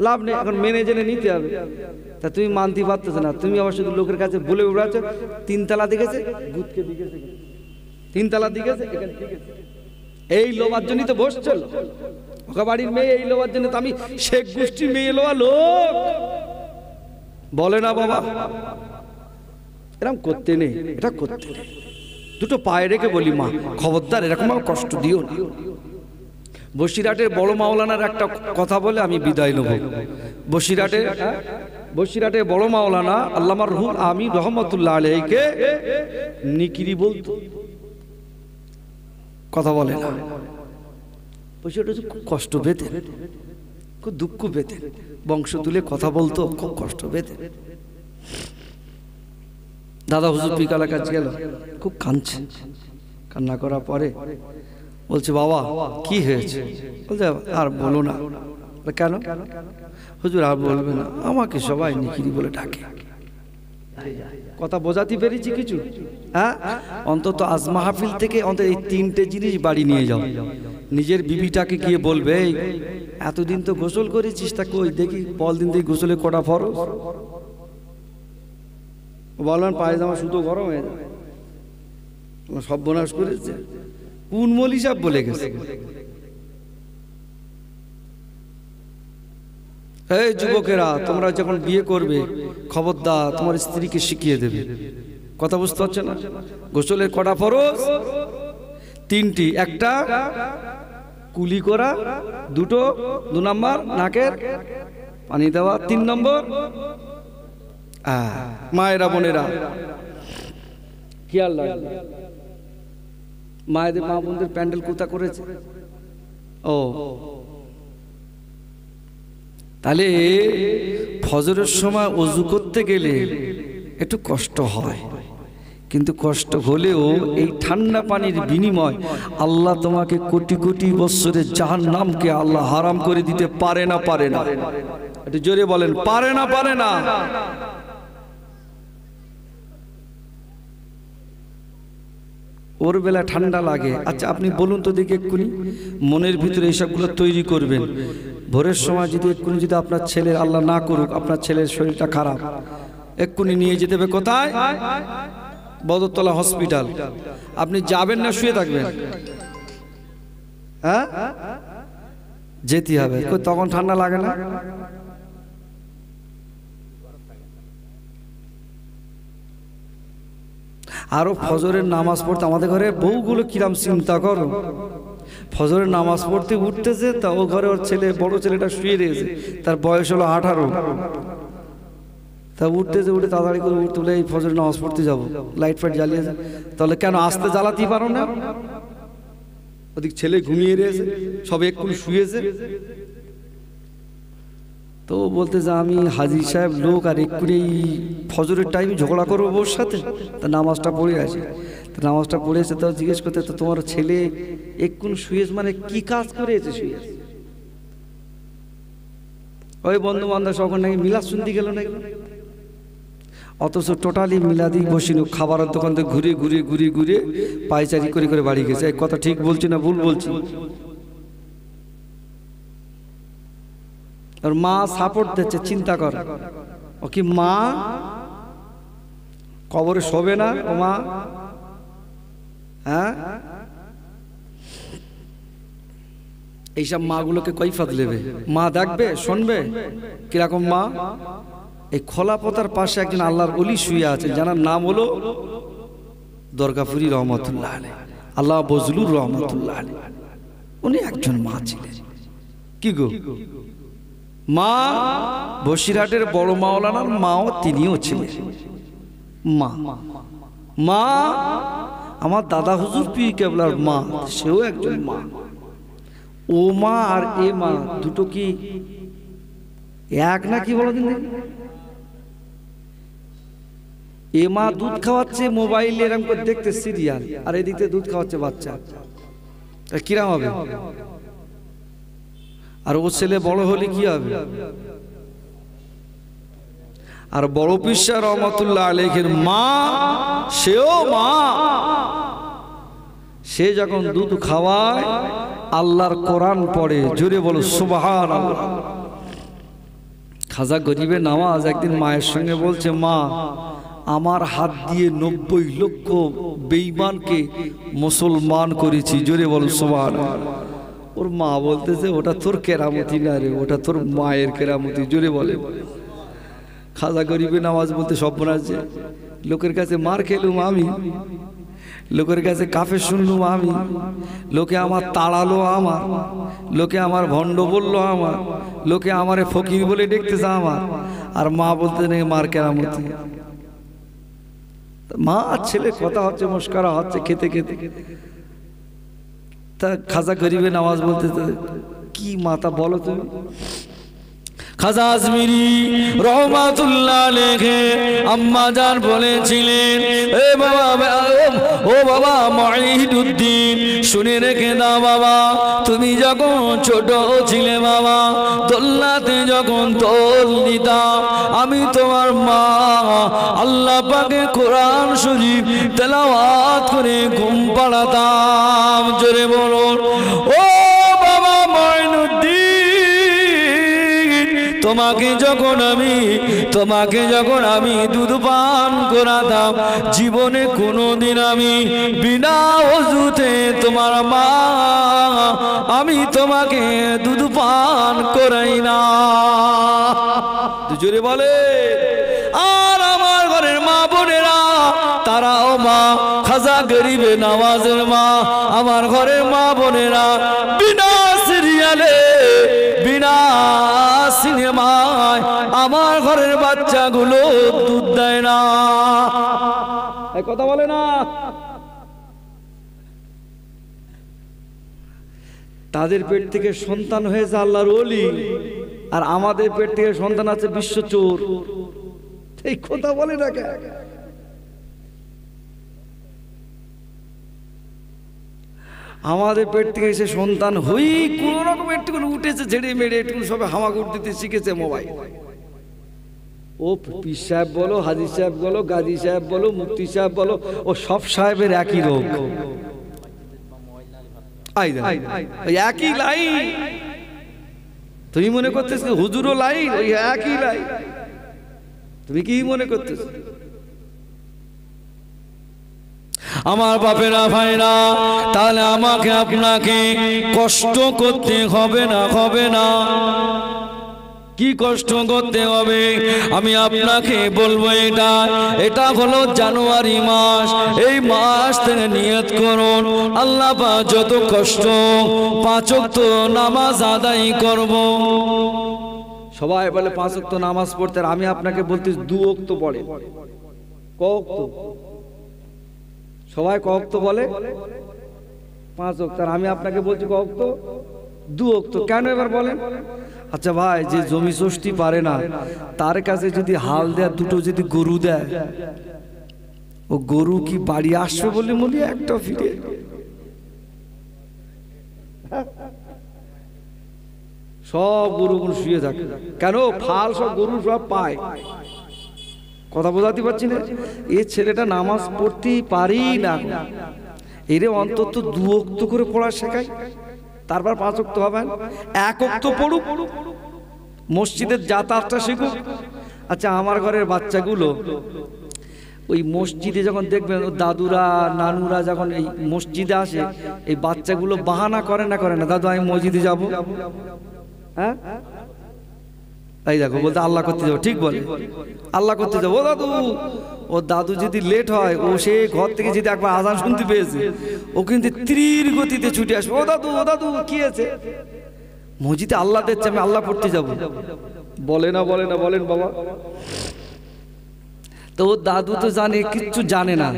লাভ নেই, এখন মেনে জেনে নিতে হবে। তা তুমি মানতে পারতেছ না, তুমি আবার শুধু লোকের কাছে বলে উড়াচ্ছ 3 তালা দিকেছে, গুদকে দিকেছে, 3 তালা দিকেছে, এখানে দিকেছে। এই লোবার জন্যই তো বসছিল ওকে বাড়ির মেয়ে, এই লোবার জন্য তো আমি শেখ গোষ্ঠীর মেয়ে লোয়া লোক বলে না বাবা। এরকম করতে নেই, এটা করতে নেই। দুটো পায়ে রেখে বলি, মা খবরদার এরকম কষ্ট দিও না। বসিরহাটের বড় মাওলানার একটা কথা বলে আমি বিদায় নেব। বসিরহাটের বড় মাওলানা আল্লামা রুহুল আমিন রহমতুল্লাহ আলাইহিকে নিকিরি বলতো, কথা বলে না। বসিরহাটে খুব কষ্ট পেতেন, খুব দুঃখ পেতেন, বংশ তুলে কথা বলতো, খুব কষ্ট পেতেন। দাদা হুজুর পিকালার কাছে গেল, খুব কাঁদছে। কান্না করার পরে বলছে, বাবা কি হয়েছে? বলছে, আর বলো না। কেন? হুজুর আর বলবে না, আমাকে সবাই নিকিরি বলে ডাকে। কথা বোঝাতে পেরেছি কিছু? হ্যাঁ, অন্তত আজ মাহফিল থেকে অন্তত এই তিনটে জিনিস বাড়ি নিয়ে যাও। নিজের বিবিটাকে গিয়ে বলবে, এতদিন তো গোসল করেছিস, তা কই দেখি বল দিন দেখি গোসলে কটা ফরজ। বললেন পায়জামা শুধু গরম হয়ে যায়, সব বোনাস করেছে। কোন মলি সাহেব বলে গেছে? এই যুবকেরা, তোমরা যখন বিয়ে করবে খবরদার তোমার স্ত্রীকে শিখিয়ে দেবে। কথা বুঝতে পারছো না? গোসলের কটা ফরজ? তিনটি। একটা কুলি করা, দুটো, 2 নম্বর নাকের পানি দেওয়া, 3 নম্বর মায়েরা বোনেরা খেয়াল রাখবে। মায়েদের মা বোনদের প্যান্ডেল কোথা করেছে? ও তাহলে ফজরের সময় ওযু করতে গেলে একটু কষ্ট হয়, কিন্তু কষ্ট হলেও এই ঠান্ডা পানির বিনিময় আল্লাহ তোমাকে কোটি কোটি বছরের জাহান্নামকে আল্লাহ হারাম করে দিতে পারে না, পারে না? একটু জোরে বলেন, পারে না, পারে না? ওর বেলা ঠান্ডা লাগে। আচ্ছা আপনি বলুন তো দেখি, এক্ষুনি মনের ভিতরে এইসবগুলো তৈরি করবেন। ভোরের সময় যদি এক্ষুনি যদি আপনার ছেলের, আল্লাহ না করুক, আপনার ছেলের শরীরটা খারাপ, এক্ষুনি নিয়ে যেতে হবে কোথায়? বদরতলা হসপিটাল। আপনি যাবেন না শুয়ে থাকবেন? হ্যাঁ, যেতে হবে। তখন ঠান্ডা লাগে না? আরো ফজরের নামাজ পড়তে আমাদের ঘরে বউগুলো কিরাম চিন্তা করো। ফজরের নামাজ পড়তে উঠতেছে, তা ও ঘরে ওর ছেলে, বড় ছেলেটা শুয়ে রয়েছে, তার বয়স হলো 18। তা উঠতেছে, উঠে তাড়াতাড়ি করে উঠতে বলে এই ফজরের নামাজ পড়তে যাবো, লাইট ফাইট জ্বালিয়েছে। তাহলে কেন আসতে জ্বালাতেই পারো না? ওদিক ছেলে ঘুমিয়ে রয়েছে, সবে এক্ষুনি শুয়েছে। তো বলতে যে আমি হাজি সাহেব লোক, আর এক্ষুনি ফজরের টাইমে ঝগড়া করবো ওর সাথে, তা নামাজটা পড়ে আছে। তা নামাজটা পড়েছে, তো জিজ্ঞেস করতে, তো তোমার ছেলে এক্ষুনি শুয়েছে মানে কি কাজ করেছে শুয়েছে? ওই বন্ধু বান্ধব সকল নাকি মিলাদ শুনতে গেল নাকি, অথচ টোটালি মিলাদি বসিনি, খাবারের দোকান থেকে ঘুরে ঘুরে ঘুরে ঘুরে পায়চারি করে করে বাড়ি গেছে। এই কথা ঠিক বলছি না ভুল বলছি? ওর মা সাপোর্ট দিচ্ছে, চিন্তা কর। ও কি মা কবরে শোবে না? ও মা, হ্যাঁ, এইসব মাগুলোকে কৈফিয়ত দেবে। মা দেখবে, শুনবে কিরকম মা। এই খোলা পতার পাশে একজন আল্লাহর ওলি শুয়ে আছে, যার নাম হলো দরগাপুরি রহমতুল্লাহ আলাইহি, আল্লাহ বজলুর রহমতুল্লাহ আলাইহি। উনি একজন মা ছিলেন। কি গো মা? বসিরহাটের বড় মাওলানার মাও তিনিও ছিলেন মা। মা আমার দাদা হুজুর পীর কেবলার মা, সেও একজন মা। ও মা আর এ মা দুটো কি এক নাকি বলো দিন? এ মা দুধ খাওয়াচ্ছে মোবাইলে এরকম করে দেখতে সিরিয়াল, আর এদিকে দুধ খাওয়াচ্ছে বাচ্চা, কিরাম হবে? আর ও ছেলে বড় হলে কি হবে? আর বড় পীর সাহেব রহমাতুল্লাহ আলাইহির মা, সেও মা। সে যখন দুধ খাওয়ায় আল্লাহর কোরআন পড়ে, জোরে বলো সুবহানাল্লাহ। খাজা গরিবে নওয়াজ একদিন মায়ের সঙ্গে বলছে, মা আমার হাত দিয়ে 90 লক্ষ বেঈমানকে মুসলমান করেছি, জোরে বলো সুবহানাল্লাহ। ওর মা বলতেছে, ওটা তোর কেরামতি না রে, ওটা তোর মায়ের কেরামতি, জোরে বলে। খাজা গরিবে নওয়াজ বলতে সর্বনাশ, লোকের কাছে মার খেলুম আমি, লোকের কাছে কাফে শুনলুম আমি, লোকে আমার তাড়ালো আমার, লোকে আমার ভণ্ড বললো আমার, লোকে আমারে ফকির বলে দেখতেছে আমার, আর মা বলতে নেই মার কেরামতি। মা আর ছেলে কথা হচ্ছে, মস্করা হচ্ছে খেতে খেতে। তা খাজা গরিবে নামাজ বলতে কি মাতা বলো তুমি? খাজা আজমিরি রহমাতুল্লাহ আলাইহি আম্মা জান বলেছিলেন, এ বাবা, ও বাবা মুঈনুদ্দিন, শুনে রেখে দাও বাবা, তুমি যখন ছোট ছিলে বাবা, দোলনাতে যখন দোল দিতাম, আমি তোমার মা আল্লাহ পাকের কোরআন শরীফ তেলাওয়াত করে ঘুম পাড়াতাম। জোরে বলুন ও বাবা মুঈনুদ্দিন, তোমাকে যখন আমি দুধ পান করাতাম, জীবনে কোনোদিন আমি বিনা ওযুতে তোমার মা আমি তোমাকে দুধ পান করাই না। জোরে বলে। আর আমার ঘরের মা বোনেরা তারাও মা, খাজা গরিবে নামাজের মা, আমার ঘরের মা বোনেরা বিনা সিরিয়ালে বিনা সিনেমায় আমার ঘরের বাচ্চাগুলো দুধ দেয় না। এই কথা বলে না। তাদের পেট থেকে সন্তান হয়েছে আল্লাহর ওলি, আর আমাদের পেট থেকে সন্তান আছে বিশ্ব চোর। এই কথা বলে না কেন? আমাদের পেট থেকে এসে সন্তান হই কোন রকম একটু উঠেছে, ঝেড়ে মেরে একটু সবে হামাগুড় দিতে শিখেছে মোবাইল। ও পীর সাহেব বলো, হাজি সাহেব বলো, গাজী সাহেব বলো, মুফতি সাহেব বলো, ও সব সাহেবের একই রোগ, একই লাইন। তুমি মনে করতেছ হুজুরও লাইন, ওই একই লাইন। তুমি কি মনে করতেছ? আমার বাপেরা ভাইরা, তাহলে আমাকে আপনাকে কষ্ট করতে হবে না? হবে না? কি কষ্ট করতে হবে? আমি আপনাকে বলবো, এটা হলো জানুয়ারি মাস। এই মাস থেকে নিয়ত করুন, আল্লাহ পাক যত কষ্ট 5 ওয়াক্ত নামাজ আদায় করব। সবাই বলে 5 ওয়াক্ত নামাজ পড়তে, আর আমি আপনাকে বলতে 2 ওয়াক্ত পড়ে। ক ওয়াক্ত? সবাই ক ওয়াক্ত বলে? 5 ওয়াক্ত। আর আমি আপনাকে বলছি ক ওয়াক্ত? 2 ওয়াক্ত। কেন এবার বলেন? আচ্ছা ভাই, যে জমি ষষ্ঠী পারে না, তার কাছে যদি হাল দেয়, দুটো যদি গরু দেয়, ও গরু কি বাড়ি আসবে বলে মনে একটা ফিরে? সব গরুগুলো শুয়ে থাকে কেন? ফাল সব গরু সব পায়। কথা বোঝাতে পারছি না? এই ছেলেটা নামাজ পড়তেই পারি না, এরে অন্তত 2 ওয়াক্ত করে পড়া শেখায়, তারপর 5 ওয়াক্ত হবে। 1 ওয়াক্ত পড়ুক, মসজিদের যাতায়াতটা শিখুক। আচ্ছা, আমার ঘরের বাচ্চাগুলো ওই মসজিদে যখন দেখবেন, দাদুরা নানুরা যখন এই মসজিদে আসে, এই বাচ্চাগুলো বাহানা করে না দাদু আমি মসজিদে যাব। হ্যাঁ, তাই দেখো বলতে আল্লাহ করতে যাবো, ঠিক বলে আল্লাহ করতে যাবো। ও দাদু, ও দাদু যদি লেট হয়, ও সে ঘর থেকে যদি একবার আজান শুনতে পেয়েছে, ও কিন্তু তীর গতিতে ছুটে আসবে। ও দাদু, ও দাদু কি আছে? মসজিদে আল্লাহ দেখছে, আমি আল্লাহ পড়তে যাব। বলে না বলে না? বলেন বাবা। তো ও দাদু তো জানে, কিচ্ছু জানে না,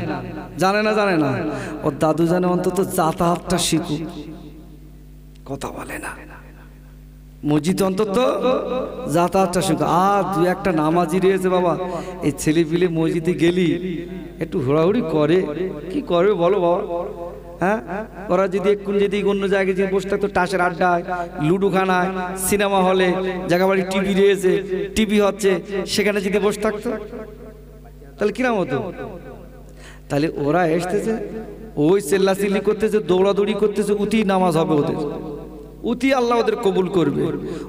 জানে না। ওর দাদু জানে অন্তত যাতায়াতটা শিখুক। কথা বলে না। মসজিদ অন্তত যাতায়াতটা শিখুক। আর 2-1টা নামাজি রয়েছে বাবা, এই ছেলে পিলে মসজিদে গেলি একটু হুড়াহুড়ি করে, কি করবে বলো বাবা? হ্যাঁ, ওরা যদি এক্ষুনি যদি অন্য জায়গায় যদি বসে থাকতো, টাসের আড্ডায়, লুডু খানায়, সিনেমা হলে, জায়গা বাড়ি টিভি রয়েছে, টিভি হচ্ছে, সেখানে যদি বসে থাকতো, তাহলে কিরম হতো? তাহলে ওরা এসতেছে, ওই চেল্লাচিল্লি করতেছে, দৌড়াদৌড়ি করতেছে, উতি নামাজ হবে ওদের, উতি আল্লাহ ওদের কবুল করবে।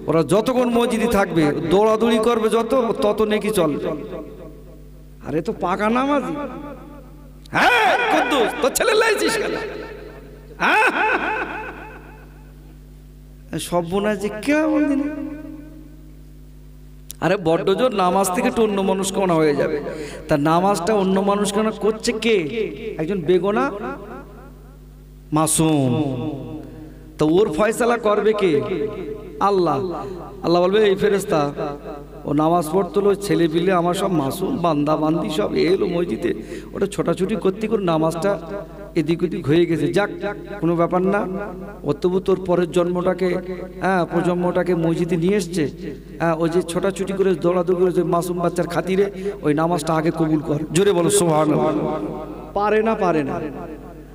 ওরা যতক্ষণ মসজিদে থাকবে, দৌড়াদৌড়ি করবে যত, তত নেকি চলবে। আরে তো পাকা নামাজি। হ্যাঁ, কুদ্দুস তোর ছেলে লাইছিস কেন? হ্যাঁ, সর্বনাশ যে কেমন দিন। আরে বড্ড জোর নামাজ থেকে একটু অন্য মানুষকণা হয়ে যাবে। তা নামাজটা অন্য মানুষকণা করছে কে? একজন বেগোনা মাসুম। তো ওর ফয়সালা করবে কে? আল্লাহ। আল্লাহ বলবে এই ফেরেশতা ও নামাজ পড়তো, ছেলে পিলে আমার সব মাসুম বান্দা বান্দি সব এলো মসজিদে, ওটা ছোটাছুটি করতে করে নামাজটা এদিক ওদিক হয়ে গেছে, যাক কোনো ব্যাপার না, ও তবু তোর পরের জন্মটাকে প্রজন্মটাকে মসজিদে নিয়ে এসছে, ওই যে ছোটাছুটি করে দৌড়াদৌড়ি করে মাসুম বাচ্চার খাতিরে ওই নামাজটা আগে কবুল কর। জোরে বলো সুবহানাল্লাহ। পারে না, পারে না।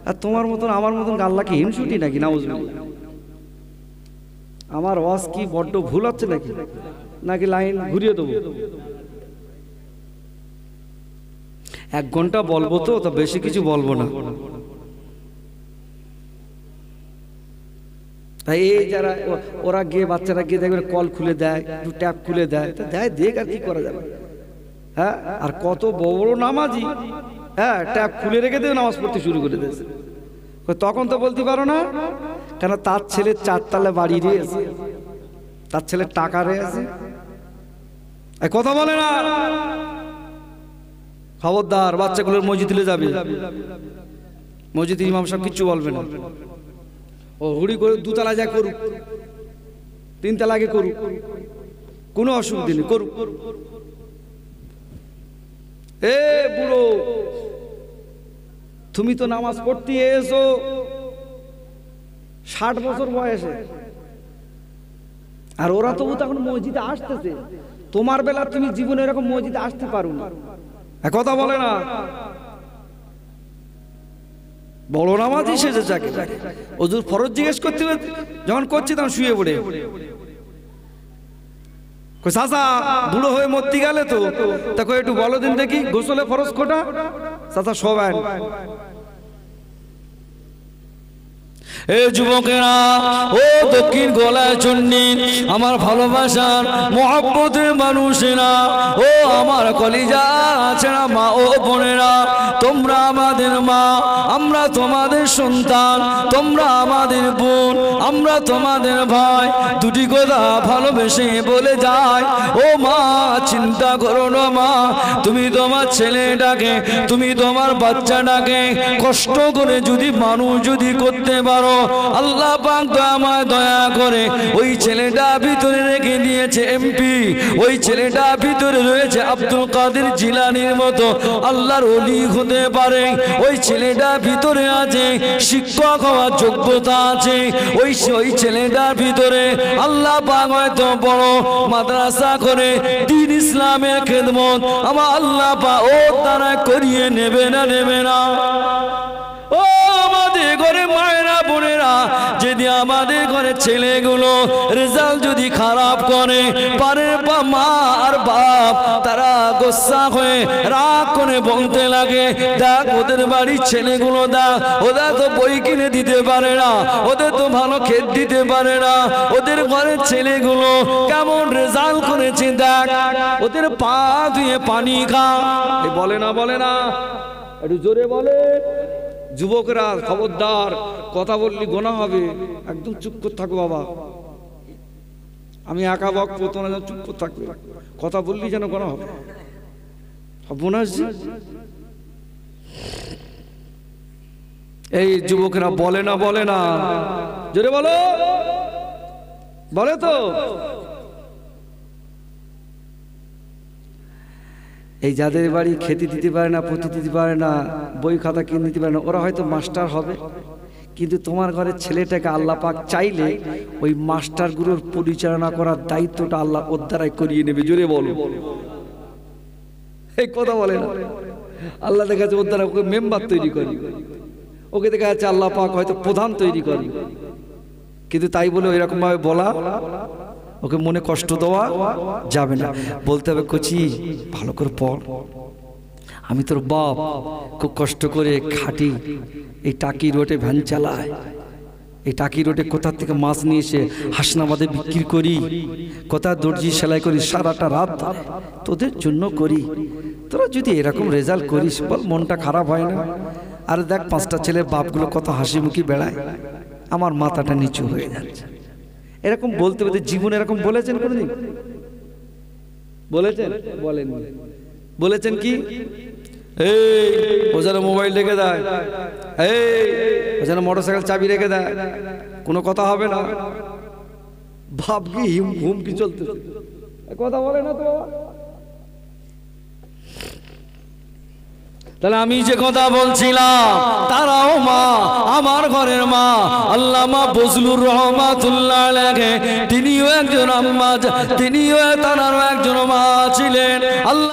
আর তোমার মতন আমার মতন আল্লাহকে হিংসুটি নাকি? নাউজুবিল্লাহ। আমার ওয়াজ কি বড্ড ভুল হচ্ছে নাকি? নাকি লাইন ঘুরিয়ে দেবো? 1 ঘন্টা বলবো তো, তা বেশি কিছু বলবো না। তাই এই যারা ওরা গিয়ে বাচ্চারা গিয়ে দেখবে কল খুলে দেয়, একটু ট্যাপ খুলে দেয়, তা দেয় দেখ, আর কি করা যাবে? হ্যাঁ, আর কত বড় নামাজি ট্যাপ খুলে রেখে দেবে, নামাজ পড়তে শুরু করে দিয়েছে। তখন তো বলতে পারো না, কেন তার ছেলে 4 তলা বাড়ি রয়েছে, তার ছেলে টাকা রয়েছে, কথা বলে না। খবরদার, বাচ্চাগুলোর মসজিদে যাবে, মসজিদের ইমাম সাহেব কিচ্ছু বলবে না। ও হুড়ি করে 2 তলা যা করুক, 3 তলা আগে করুক, কোনো অসুবিধা নেই, করুক। এ বুড়ো, তুমি তো নামাজ পড়তে এসো 60 বছর বয়সে, আর ওরা তবু তখন মসজিদে আসতেছে। তোমার বেলা তুমি জীবনে এরকম মসজিদে আসতে পারো না, কথা বলে না। বড় নামাজি সেজে যাকে ওজুর ফরজ জিজ্ঞেস করতে যখন করছি তখন শুয়ে পড়ে, চাচা বুড়ো হয়ে মরতে গেলে তো, তাকে একটু বলো দিন দেখি গোসলে ফরজ কোটা। চাচা সবাই এ যুবকেরা, ও দক্ষিণ গলায় চন্ডী, আমার ভালোবাসার মহব্বতের মানুষেরা, ও আমার কলিজা ছেড়া মা ও বোনেরা, তোমরা আমাদের মা, আমরা তোমাদের সন্তান, তোমরা আমাদের বোন, আমরা তোমাদের ভাই। দুটি কথা ভালোবেসে বলে যায়, ও মা চিন্তা করো না মা, তুমি তোমার ছেলেটাকে, তুমি তোমার বাচ্চাটাকে কষ্ট করে যদি মানুষ যদি করতে পারো, আল্লাহ পাক আমায় দয়া করে ওই ছেলেটা ভিতরে রেখে দিয়েছে এমপি, ওই ছেলেটা ভিতরে রয়েছে আব্দুল কাদের জিলানীর মতো আল্লাহর ওলি হতে পারে, ওই ছেলেটা ভিতরে আছে শিক্ষক হওয়ার যোগ্যতা আছে, ওই ছেলেটার ভিতরে আল্লাহ পাক হয়তো বড় মাদ্রাসা করে দ্বীন ইসলামের খেদমত আমার আল্লাহ পাক ও তারা করিয়ে নেবে না, নেবে না। ও আমাদের ঘরে মায়েরা বোনেরা, যদি আমাদের ঘরে ছেলেগুলো রেজাল্ট যদি খারাপ করে পারে, বা মা আর বাপ তারা গোসা হয়ে রাগ করে বলতে লাগে, দেখ ওদের বাড়ির ছেলেগুলো, দেখ ওরা তো বই কিনে দিতে পারে না, ওদের তো ভালো খেত দিতে পারে না, ওদের ঘরের ছেলেগুলো কেমন রেজাল্ট করেছে, দেখ ওদের পা ধুয়ে পানি খা। বলে না, বলে না, একটু জোরে বলে। যুবকরা খবরদার, কথা বললি গোনা হবে, একদম চুপ করে থাকো বাবা। আমি একা বক্তব্য না, চুপ করে থাকবে, কথা বললি যেন গোনা হবে। এই যুবকরা বলে না, বলে না, জোরে বলো, বলে তো। এই যাদের বাড়ি খেতে দিতে পারে না, পতি দিতে পারে না, বই খাতা কিনে দিতে পারে না, ওরা হয়তো মাস্টার হবে, কিন্তু তোমার ঘরের ছেলেটাকে আল্লাহ পাক চাইলে ওই মাস্টারগুলোর পরিচালনা করার দায়িত্বটা আল্লাহ ওর দ্বারাই করিয়ে নেবে। জোরে বলো, এই কথা বলে না। আল্লাহ দেখা যাচ্ছে ওর দ্বারা ওকে মেম্বার তৈরি করি, ওকে দেখা যাচ্ছে আল্লাহ পাক হয়তো প্রধান তৈরি করি, কিন্তু তাই বলে এরকম ভাবে বলা, ওকে মনে কষ্ট দেওয়া যাবে না। বলতে হবে কচি ভালো করে পড়, আমি তোর বাপ, খুব কষ্ট করে খাটি, এই টাকি রোডে ভ্যান চালায়, এই টাকি রোডে কোথা থেকে মাছ নিয়ে এসে হাসনাবাদে বিক্রি করি, কোথা দর্জি সেলাই করি, সারাটা রাত তোদের জন্য করি। তোরা যদি এরকম রেজাল্ট করিস বল, মনটা খারাপ হয় না? আর দেখ 5টা ছেলের বাপগুলো কত হাসি মুখি বেড়ায়, আমার মাথাটা নিচু হয়ে যাচ্ছে। এরকম বলতে বলতে জীবনে এরকম বলেছেন কোনদিন? বলেছেন? বলেন। বলেছেন কি? এই ও যেন মোবাইল রেখে দেয়, এই ও যেন মোটরসাইকেল চাবি রেখে দেয়, কোনো কথা হবে না। ভাব কি হুমকি চলতে, কথা বলে না তো বাবা। তাহলে আমি যে কথা বলছিলাম, তারাও মা, আমার ঘরের মা আল্লামা ফজলুর রহমাতুল্লাহ আলাইহি, তিনিও একজন আম্মা, তিনিও তারারও একজন মা ছিলেন। আল্লাহ